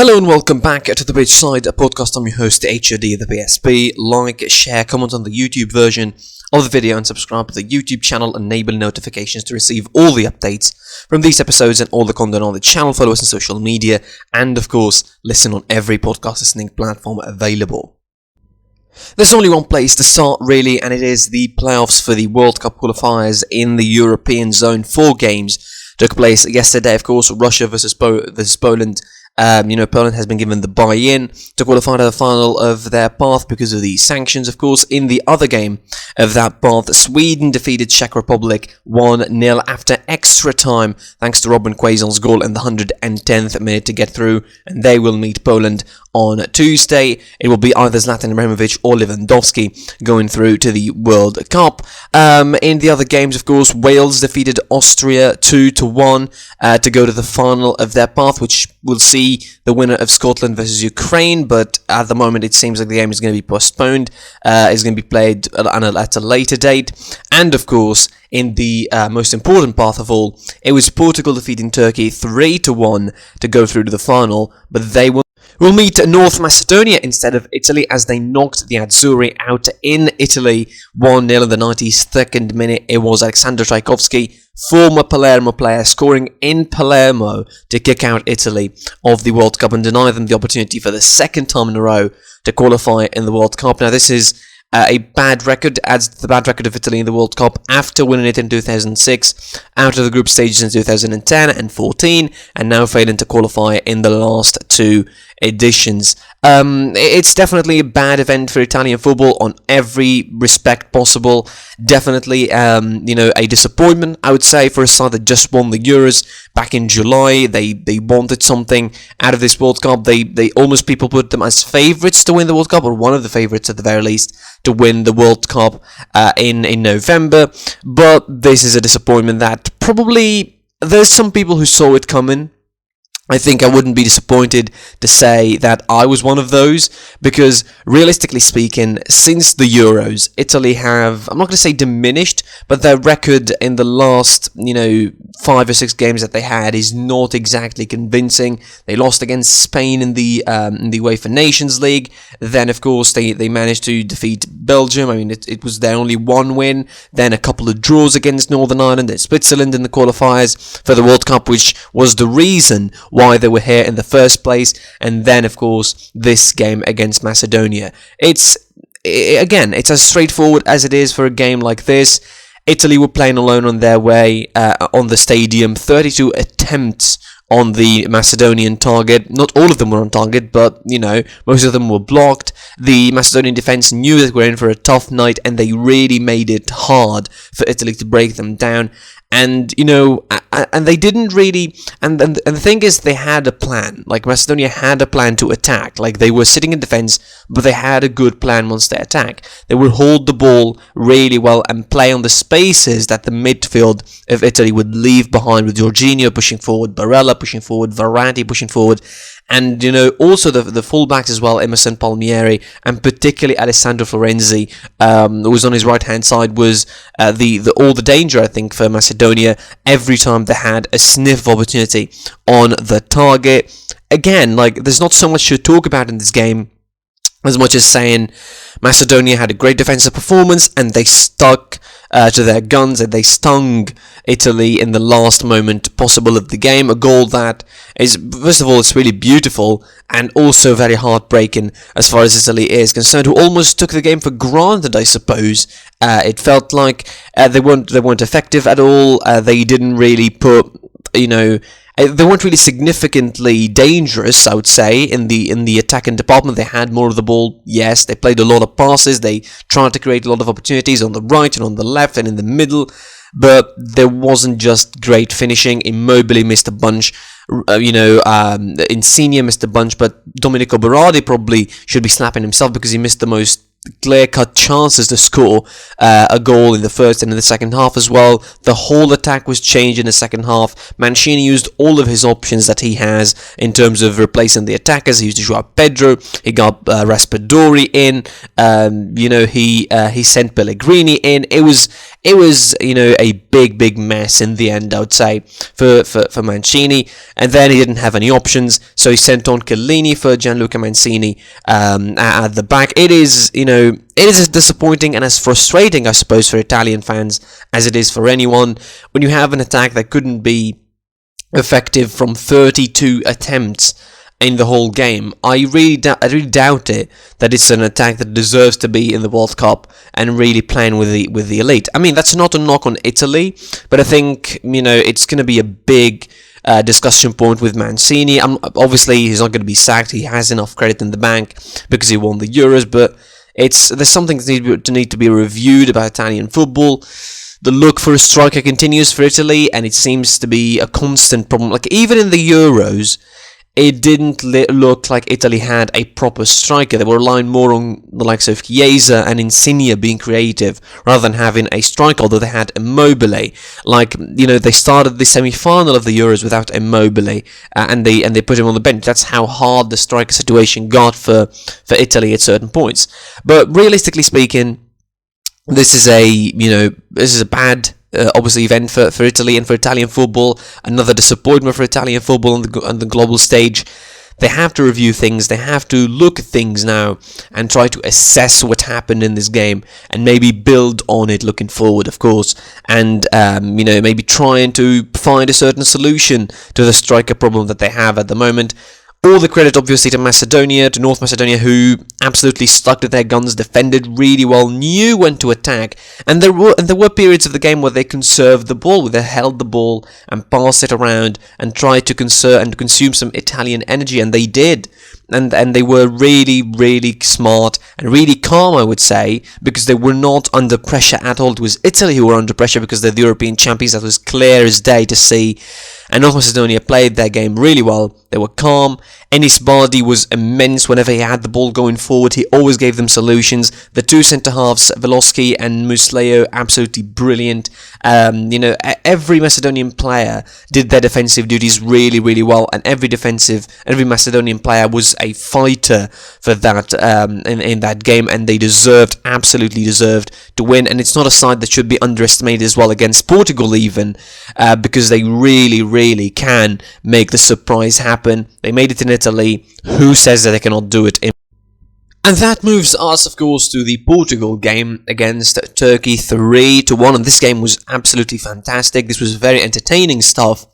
Hello and welcome back to the Beachside podcast. I'm your host, HOD of the PSP. Like, share, comment on the YouTube version of the video and subscribe to the YouTube channel. Enable notifications to receive all the updates from these episodes and all the content on the channel. Follow us on social media and, of course, listen on every podcast listening platform available. There's only one place to start, really, and it is the playoffs for the World Cup qualifiers in the European zone. 4 games took place yesterday, of course. Russia versus Poland. Poland has been given the buy-in to qualify to the final of their path because of the sanctions, of course. In the other game of that path, Sweden defeated Czech Republic 1-0 after extra time, thanks to Robin Quaison's goal in the 110th minute to get through, and they will meet Poland on Tuesday. It will be either Zlatan Ibrahimovic or Lewandowski going through to the World Cup. In the other games, of course, Wales defeated Austria 2-1 to go to the final of their path, which will see the winner of Scotland versus Ukraine, but at the moment it seems like the game is going to be postponed. It's going to be played at a later date. And of course, in the most important path of all, it was Portugal defeating Turkey 3-1 to go through to the final, but they will meet North Macedonia instead of Italy, as they knocked the Azzurri out in Italy 1-0 in the 92nd minute. It was Alexander Tchaikovsky, former Palermo player, scoring in Palermo to kick out Italy of the World Cup and deny them the opportunity for the second time in a row to qualify in the World Cup. Now, this is a bad record, adds to the bad record of Italy in the World Cup after winning it in 2006, out of the group stages in 2010 and 14, and now failing to qualify in the last 2 editions. It's definitely a bad event for Italian football on every respect possible. Definitely, a disappointment, I would say, for a side that just won the Euros back in July. They wanted something out of this World Cup. They almost, people put them as favourites to win the World Cup, or one of the favourites at the very least, to win the World Cup in November. But this is a disappointment that probably there's some people who saw it coming. I think I wouldn't be disappointed to say that I was one of those, because realistically speaking, since the Euros, Italy have, I'm not going to say diminished, but their record in the last, 5 or 6 games that they had is not exactly convincing. They lost against Spain in the UEFA Nations League. Then, of course, they managed to defeat Belgium. I mean, it was their only one win. Then a couple of draws against Northern Ireland and Switzerland in the qualifiers for the World Cup, which was the reason why they were here in the first place. And then, of course, this game against Macedonia. It's as straightforward as it is for a game like this. Italy were playing alone on their way on the stadium. 32 attempts on the Macedonian target. Not all of them were on target, but, most of them were blocked. The Macedonian defense knew that we were in for a tough night, and they really made it hard for Italy to break them down. And, and they didn't really, and the thing is, they had a plan. Like, Macedonia had a plan to attack. Like, they were sitting in defense, but they had a good plan once they attack. They would hold the ball really well and play on the spaces that the midfield of Italy would leave behind, with Jorginho pushing forward, Barella pushing forward, Verratti pushing forward. And, also the fullbacks as well, Emerson Palmieri, and particularly Alessandro Florenzi, who was on his right-hand side, was all the danger, I think, for Macedonia every time they had a sniff of opportunity on the target. Again, there's not so much to talk about in this game, as much as saying Macedonia had a great defensive performance and they stuck to their guns and they stung Italy in the last moment possible of the game. A goal that is, first of all, it's really beautiful and also very heartbreaking as far as Italy is concerned, who almost took the game for granted, I suppose. It felt like they weren't effective at all. They didn't really put, they weren't really significantly dangerous, I would say, in the attacking department. They had more of the ball, yes. They played a lot of passes. They tried to create a lot of opportunities on the right and on the left and in the middle. But there wasn't just great finishing. Immobile missed a bunch. Insigne missed a bunch. But Domenico Berardi probably should be slapping himself because he missed the most clear-cut chances to score a goal in the first and in the second half as well. The whole attack was changed in the second half. Mancini used all of his options that he has in terms of replacing the attackers. He used Joao Pedro. He got Raspadori in. He sent Pellegrini in. It was a big mess in the end, I would say, for Mancini. And then he didn't have any options, so he sent on Chiellini for Gianluca Mancini at the back. It is as disappointing and as frustrating, I suppose, for Italian fans as it is for anyone when you have an attack that couldn't be effective from 32 attempts in the whole game. I really doubt it that it's an attack that deserves to be in the World Cup and really playing with the elite. I mean, that's not a knock on Italy, but I think it's going to be a big discussion point with Mancini. Obviously, he's not going to be sacked. He has enough credit in the bank because he won the Euros, but there's something that need to be reviewed about Italian football. The look for a striker continues for Italy, and it seems to be a constant problem. Like, even in the Euros, it didn't look like Italy had a proper striker. They were relying more on the likes of Chiesa and Insigne being creative rather than having a striker, although they had Immobile. They started the semi-final of the Euros without Immobile, and they put him on the bench. That's how hard the striker situation got for Italy at certain points. But realistically speaking, this is a bad obviously event for Italy and for Italian football. Another disappointment for Italian football on the global stage. They have to review things. They have to look at things now and try to assess what happened in this game and maybe build on it looking forward, of course, and maybe trying to find a certain solution to the striker problem that they have at the moment. All the credit, obviously, to North Macedonia, who absolutely stuck to their guns, defended really well, knew when to attack, and there were periods of the game where they conserved the ball, where they held the ball and passed it around and tried to conserve and consume some Italian energy, and they did. And they were really, really smart and really calm, I would say, because they were not under pressure at all. It was Italy who were under pressure because they're the European champions. That was clear as day to see. And North Macedonia played their game really well. They were calm. Enis Bardi was immense whenever he had the ball going forward. He always gave them solutions. The two centre-halves, Velosky and Musleo, absolutely brilliant. Every Macedonian player did their defensive duties really, really well, and every Macedonian player was a fighter for that in that game, and they absolutely deserved to win. And it's not a side that should be underestimated as well against Portugal even, because they really, really can make the surprise happen. They made it in Italy. Who says that they cannot do it? And that moves us, of course, to the Portugal game against Turkey, 3-1. And this game was absolutely fantastic. This was very entertaining stuff,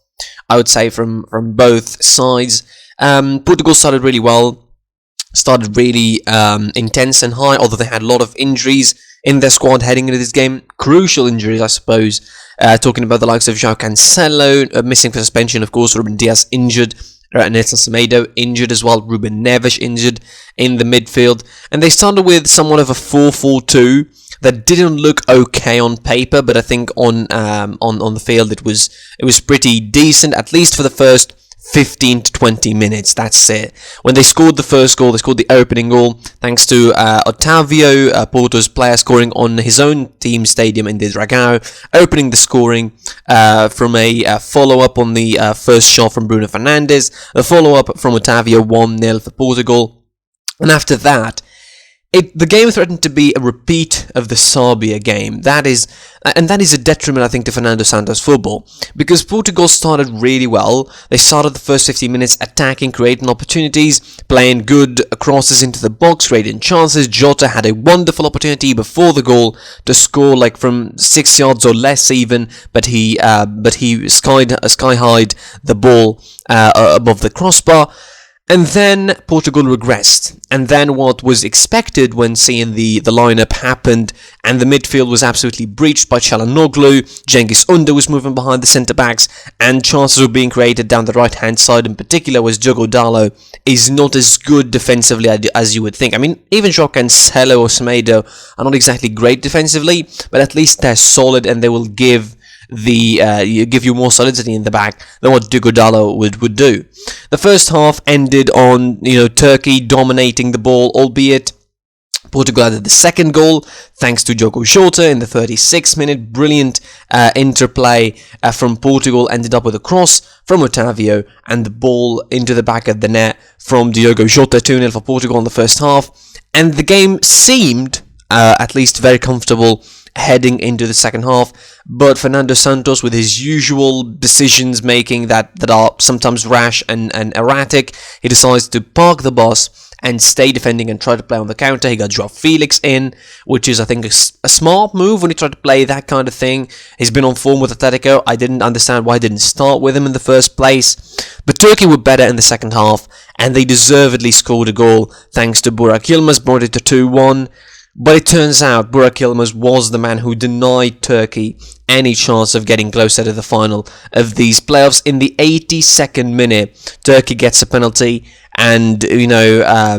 I would say, from both sides. Portugal started really well, started really intense and high, although they had a lot of injuries in their squad heading into this game. Crucial injuries, I suppose. Talking about the likes of João Cancelo, missing for suspension, of course, Ruben Dias injured, Nelson Semedo injured as well, Ruben Neves injured in the midfield. And they started with somewhat of a 4-4-2 that didn't look okay on paper, but I think on the field it was pretty decent, at least for the first 15 to 20 minutes. That's it. When they scored the first goal, they scored the opening goal thanks to Otávio, Porto's player, scoring on his own team stadium in the Dragão, opening the scoring from a follow-up on the first shot from Bruno Fernandes, a follow-up from Otávio, 1-0 for Portugal. And after that, the game threatened to be a repeat of the Serbia game. That is a detriment, I think, to Fernando Santos football, because Portugal started really well. They started the first 15 minutes attacking, creating opportunities, playing good crosses into the box, creating chances. Jota had a wonderful opportunity before the goal to score, like from 6 yards or less even, but he sky-high'd the ball above the crossbar. And then Portugal regressed, and then what was expected when seeing the lineup happened, and the midfield was absolutely breached by Çalhanoğlu. Cengiz Ünder was moving behind the centre-backs, and chances were being created down the right-hand side, in particular, was Diogo Dalot is not as good defensively as you would think. I mean, even João Cancelo or Semedo are not exactly great defensively, but at least they're solid, and they will give you more solidity in the back than what Diogo Dalot would do. The first half ended on Turkey dominating the ball, albeit Portugal added the second goal thanks to Diogo Jota in the 36th minute. Brilliant interplay from Portugal, ended up with a cross from Otavio and the ball into the back of the net from Diogo Jota. 2-0 for Portugal in the first half, and the game seemed at least very comfortable heading into the second half, but Fernando Santos, with his usual decisions making that are sometimes rash and erratic, he decides to park the bus and stay defending and try to play on the counter. He got Joao Felix in, which is, I think, a smart move when you try to play that kind of thing. He's been on form with Atletico. I didn't understand why I didn't start with him in the first place. But Turkey were better in the second half, and they deservedly scored a goal thanks to Burak Yilmaz, brought it to 2-1. But it turns out Burak Yilmaz was the man who denied Turkey any chance of getting closer to the final of these playoffs. In the 82nd minute, Turkey gets a penalty, and I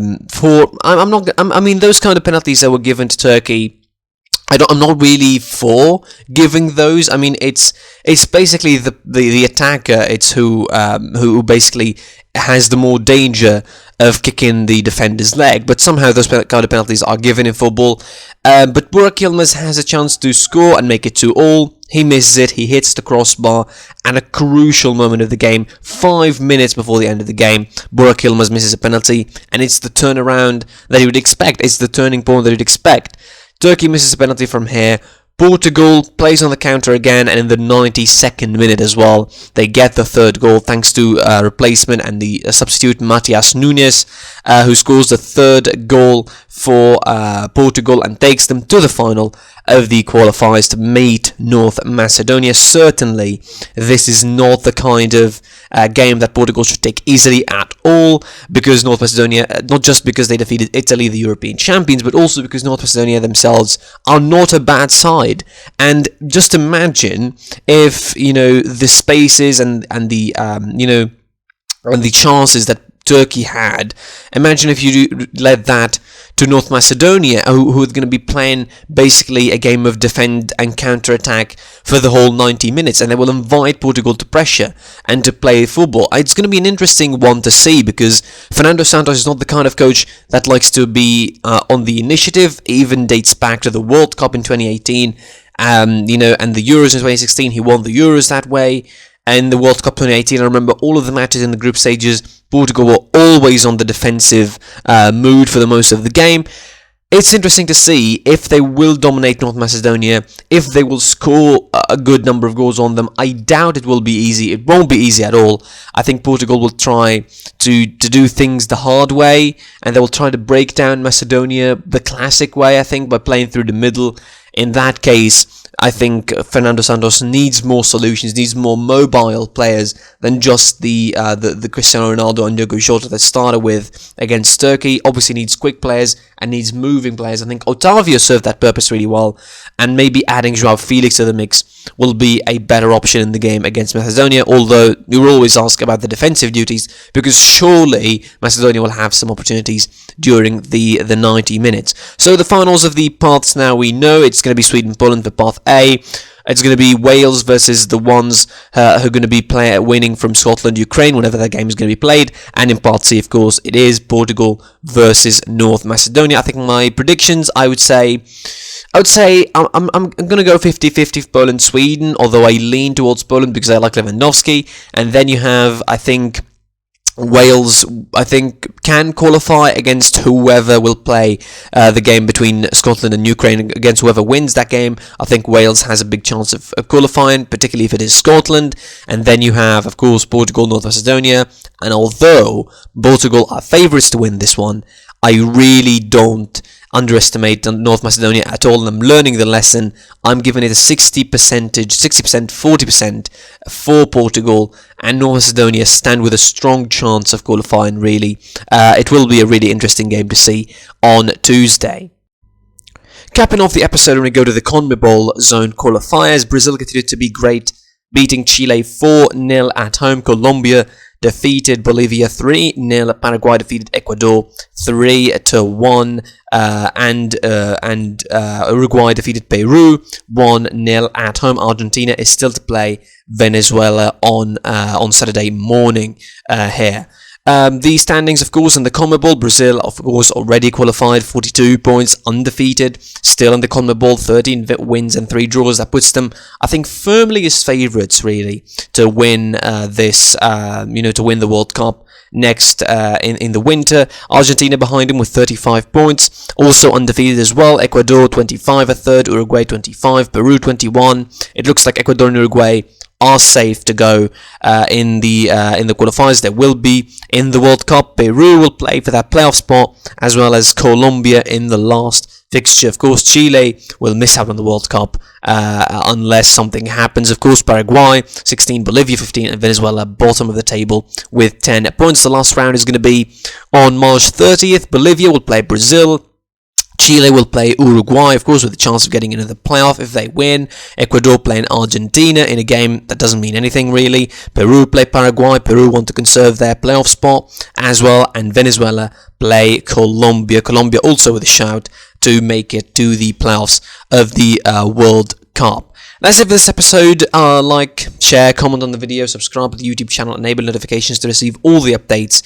mean, those kind of penalties that were given to Turkey, I'm not really for giving those. I mean, it's basically the attacker. It's who basically has the more danger of kicking the defender's leg, but somehow those kind of penalties are given in football. But Burak Yilmaz has a chance to score and make it 2-2. He misses it, he hits the crossbar, and a crucial moment of the game, 5 minutes before the end of the game, Burak Yilmaz misses a penalty, and it's the turnaround that you would expect. It's the turning point that you'd expect. Turkey misses a penalty from here. Portugal plays on the counter again, and in the 92nd minute as well, they get the third goal thanks to replacement and the substitute Matias Nunes, who scores the third goal for Portugal and takes them to the final of the qualifiers to meet North Macedonia. Certainly, this is not the kind of game that Portugal should take easily at all, because North Macedonia, not just because they defeated Italy, the European champions, but also because North Macedonia themselves are not a bad side. And just imagine if, the spaces and the and the chances that Turkey had. Imagine if you led that to North Macedonia, who are going to be playing basically a game of defend and counter-attack for the whole 90 minutes, and they will invite Portugal to pressure and to play football. It's going to be an interesting one to see, because Fernando Santos is not the kind of coach that likes to be on the initiative. It even dates back to the World Cup in 2018, and the Euros in 2016. He won the Euros that way. And the World Cup 2018, I remember all of the matches in the group stages, Portugal were always on the defensive mood for the most of the game. It's interesting to see if they will dominate North Macedonia, if they will score a good number of goals on them. I doubt it will be easy. It won't be easy at all. I think Portugal will try to do things the hard way, and they will try to break down Macedonia the classic way, I think, by playing through the middle. In that case, I think Fernando Santos needs more solutions, needs more mobile players than just the Cristiano Ronaldo and Diogo Jota that started with against Turkey. Obviously needs quick players and needs moving players. I think Otavio served that purpose really well, and maybe adding Joao Felix to the mix will be a better option in the game against Macedonia, although we will always ask about the defensive duties, because surely Macedonia will have some opportunities during the 90 minutes. So the finals of the paths now we know. It's going to be Sweden-Poland for path A. It's going to be Wales versus the ones who are going to be winning from Scotland-Ukraine whenever that game is going to be played. And in Part C, of course, it is Portugal versus North Macedonia. I think my predictions, I would say I'm going to go 50-50 for Poland-Sweden, although I lean towards Poland because I like Lewandowski. And then you have, I think, Wales, I think, can qualify against whoever will play the game between Scotland and Ukraine. Against whoever wins that game, I think Wales has a big chance of qualifying, particularly if it is Scotland. And then you have, of course, Portugal, North Macedonia. And although Portugal are favourites to win this one, I really don't underestimate North Macedonia at all, and I'm learning the lesson. I'm giving it a 60%, 40% for Portugal, and North Macedonia stand with a strong chance of qualifying, really. It will be a really interesting game to see on Tuesday. Capping off the episode, when we go to the CONMEBOL zone qualifiers, Brazil continued to be great, beating Chile 4-0 at home. Colombia defeated Bolivia 3-0. Paraguay defeated Ecuador 3-1. And Uruguay defeated Peru 1-0 at home. Argentina is still to play Venezuela on Saturday morning here. The standings, of course, in the CONMEBOL, Brazil, of course, already qualified, 42 points, undefeated, still in the CONMEBOL, 13 wins and 3 draws. That puts them, I think, firmly as favourites, really, to win to win the World Cup next in the winter. Argentina behind him with 35 points, also undefeated as well. Ecuador 25 a third, Uruguay 25, Peru 21. It looks like Ecuador and Uruguay are safe to go in the qualifiers. They will be in the World Cup. Peru will play for that playoff spot, as well as Colombia in the last fixture. Of course, Chile will miss out on the World Cup unless something happens. Of course, Paraguay 16, Bolivia 15, and Venezuela bottom of the table with 10 points. The last round is going to be on March 30th. Bolivia will play Brazil. Chile will play Uruguay, of course, with a chance of getting into the playoff if they win. Ecuador playing Argentina in a game that doesn't mean anything really. Peru play Paraguay. Peru want to conserve their playoff spot as well. And Venezuela play Colombia. Colombia also with a shout to make it to the playoffs of the World Cup. That's it for this episode. Like, share, comment on the video, subscribe to the YouTube channel, enable notifications to receive all the updates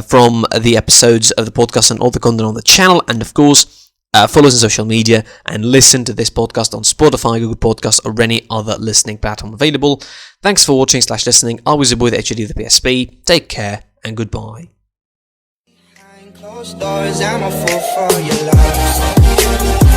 from the episodes of the podcast and all the content on the channel. And of course, follow us on social media and listen to this podcast on Spotify, Google Podcasts, or any other listening platform available. Thanks for watching / listening. I was your boy, the HOD of the PSP. Take care and goodbye. Behind closed doors, I'm a fool for your love.